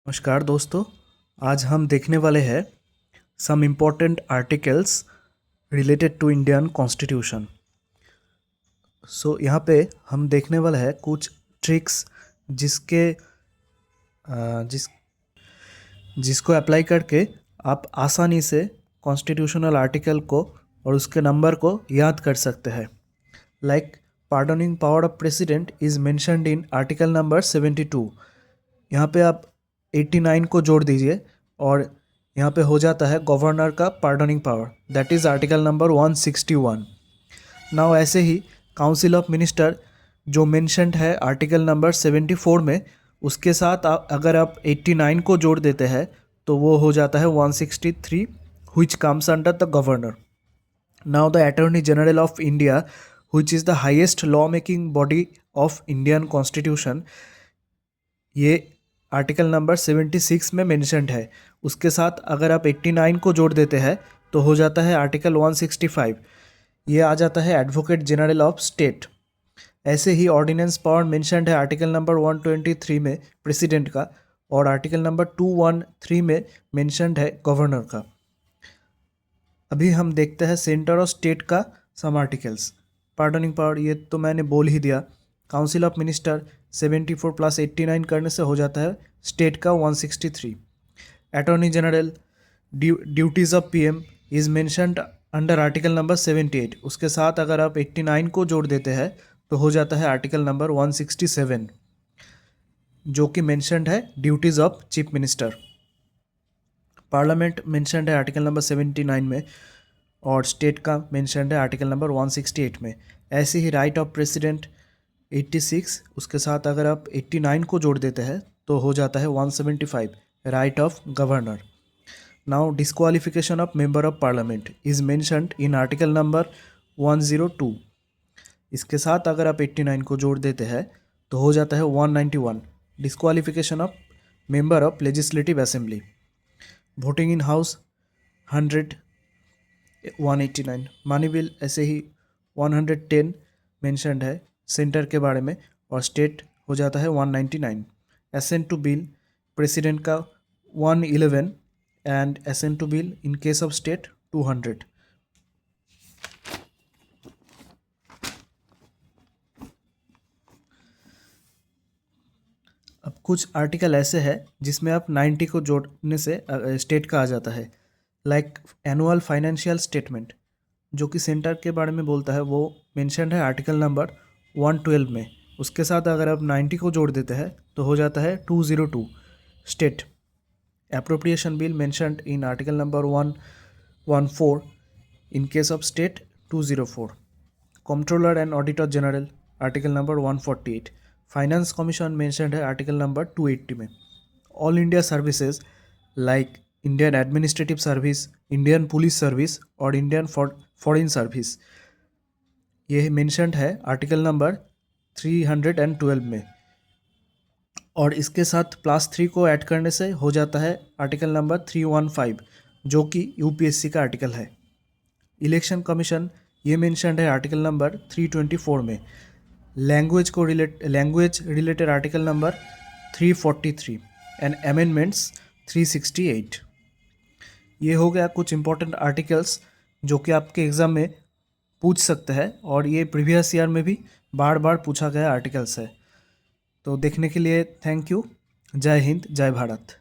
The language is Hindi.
नमस्कार दोस्तों। आज हम देखने वाले हैं some important articles related to Indian constitution. So यहाँ पे हम देखने वाले हैं कुछ ट्रिक्स जिसके जिस जिसको अप्लाई करके आप आसानी से कॉन्स्टिट्यूशनल आर्टिकल को और उसके नंबर को याद कर सकते हैं। Like pardoning power of president is mentioned in article number 72। यहाँ पे आप 89 को जोड़ दीजिए और यहाँ पे हो जाता है गवर्नर का pardoning power, that is article number 161। Now ऐसे ही काउंसिल ऑफ मिनिस्टर जो मेंशन्ड है आर्टिकल नंबर 74 में, उसके साथ अगर आप 89 को जोड़ देते हैं तो वो हो जाता है 163, which comes under the governor. Now the Attorney General of India, which is the highest law-making body of Indian Constitution, ये आर्टिकल नंबर 76 में मेंशन्ड है। उसके साथ अगर आप 89 को जोड़ देते हैं तो हो जाता है आर्टिकल 165। ये आ जाता है एडवोकेट जनरल ऑफ स्टेट। ऐसे ही ऑर्डिनेंस पावर मेंशन्ड है आर्टिकल नंबर 123 में प्रेसिडेंट का, और आर्टिकल नंबर 213 में मेंशन्ड है गवर्नर का। अभी हम देखते हैं सेंटर और स्टेट का सम आर्टिकल्स। पार्डनिंग पावर ये तो मैंने बोल ही दिया। काउंसिल ऑफ मिनिस्टर 74 प्लस 89 करने से हो जाता है स्टेट का 163। Attorney general duties of PM is mentioned under article number 78। उसके साथ अगर आप 89 को जोड़ देते हैं तो हो जाता है आर्टिकल नंबर 167, जो कि मेंशन्ड है duties of chief minister. Parliament mentioned है आर्टिकल नंबर 79 में, और स्टेट का मेंशन्ड है आर्टिकल नंबर 168 में। ऐसे ही राइट ऑफ प्रेसिडेंट 86, उसके साथ अगर आप 89 को जोड़ देते हैं तो हो जाता है 175, right of governor. Now disqualification of member of parliament is mentioned in article number 102। इसके साथ अगर आप 89 को जोड़ देते हैं तो हो जाता है 191, disqualification of member of legislative assembly. Voting in house 100, 189। Money bill ऐसे ही 110 मेंशन्ड है सेंटर के बारे में, और स्टेट हो जाता है 199। असेंट टू बिल प्रेसिडेंट का 111, and assent to bill in case of state 200। अब कुछ आर्टिकल ऐसे हैं जिसमें आप 90 को जोड़ने से स्टेट का आ जाता है। लाइक एनुअल फाइनेंशियल स्टेटमेंट जो कि सेंटर के बारे में बोलता है, वो मेंशन्ड है आर्टिकल नंबर 112 में। उसके साथ अगर आप 90 को जोड़ देते हैं तो हो जाता है 202, state. Appropriation bill mentioned in article number 114, in case of state 204। Controller and auditor general article number 148। Finance commission mentioned है आर्टिकल नंबर 280 में। All India services like Indian administrative service, Indian police service और इंडियन फॉरेन सर्विस, ये मेंशन्ड है आर्टिकल नंबर 312 में, और इसके साथ +3 को ऐड करने से हो जाता है आर्टिकल नंबर 315, जो कि यूपीएससी का आर्टिकल है। इलेक्शन कमीशन ये मेंशन्ड है आर्टिकल नंबर 324 में। Language related article number 343 and amendments 368। ये हो गया कुछ इंपॉर्टेंट आर्टिकल्स जो कि आपके एग्ज़ाम में पूछ सकते हैं, और ये प्रीवियस ईयर में भी बार बार पूछा गया आर्टिकल्स है। तो देखने के लिए थैंक यू। जय हिंद, जय भारत।